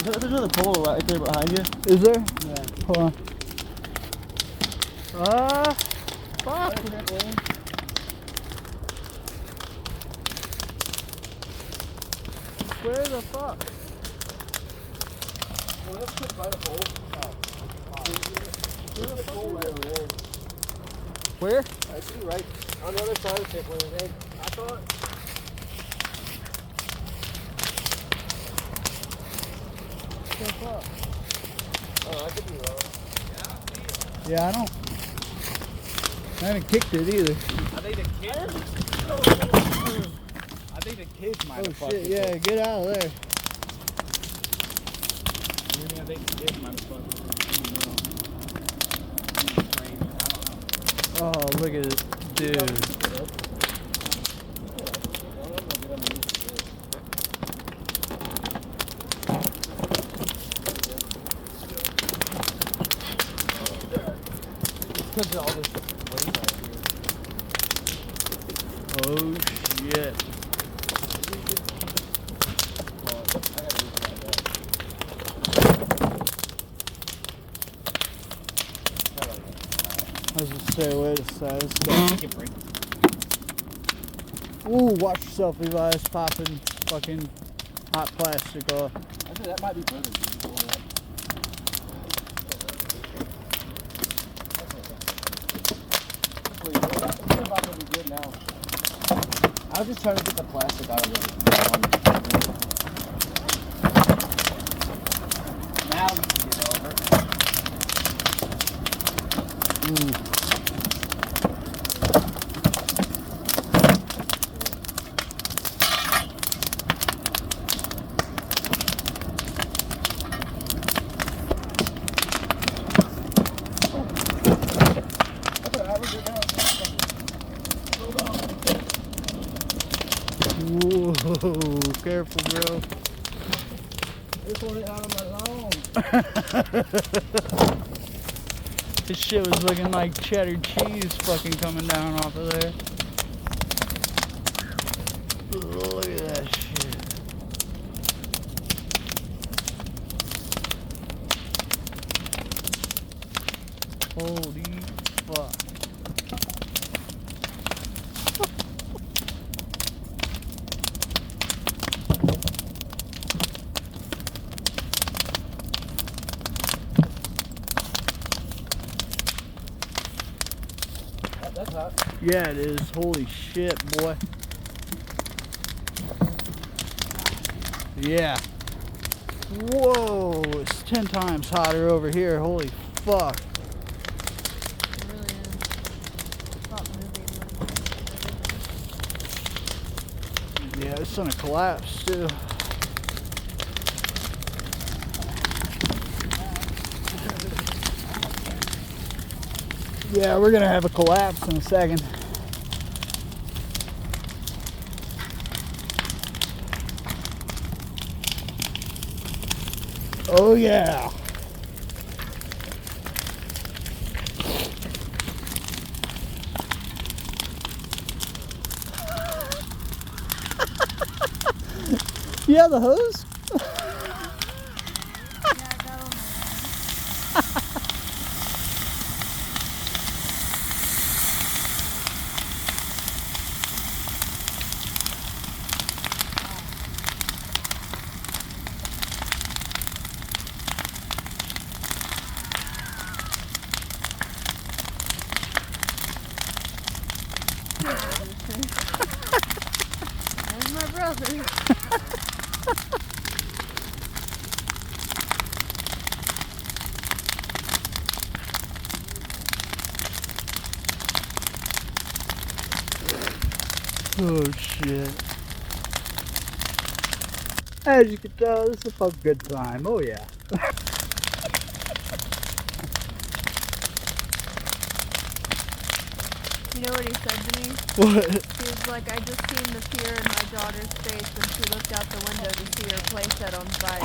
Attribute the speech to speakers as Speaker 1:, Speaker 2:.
Speaker 1: There's another pole right there behind you.
Speaker 2: Is there?
Speaker 1: Yeah.
Speaker 2: Hold on. Fuck. Where the fuck?
Speaker 1: Well, let's put by the pole. There's a pole right over there.
Speaker 2: Where?
Speaker 1: I see right on the other side of the tip where they, I thought. What the fuck? Oh, I could be wrong.
Speaker 2: Yeah, I don't. I haven't kicked it either.
Speaker 3: I think the kids might have
Speaker 2: Oh shit, yeah, get out of there.
Speaker 3: I think the kids might have fucked with it.
Speaker 2: Oh, look at it. Dude.
Speaker 1: Because of all this weight out here.
Speaker 2: Oh shit. I was gonna say, wait a second. Ooh, watch yourself, Levi. It's popping fucking hot plastic off.
Speaker 1: I said that might be further. It's about to be good now. I was just trying to get the plastic out of it. Now we can get over.
Speaker 2: Whoa, careful, bro.
Speaker 1: This one out of my zone.
Speaker 2: This shit was looking like cheddar cheese fucking coming down off of there. Look at that shit. Holy fuck.
Speaker 1: That's hot.
Speaker 2: Yeah, it is. Holy shit, boy. Yeah. Whoa, it's 10 times hotter over here. Holy fuck.
Speaker 4: It really is. Stop moving.
Speaker 2: Yeah, it's gonna collapse too. Yeah, we're gonna have a collapse in a second. Oh yeah. You have the hose?
Speaker 4: Yeah, I got on there. There's my brother.
Speaker 2: Oh shit. As you can tell, this is a fucking good time. Oh yeah.
Speaker 4: You know what he said to me?
Speaker 2: What?
Speaker 4: He was like, I just seen the fear in my daughter's face when she looked out the window to see her playset on fire.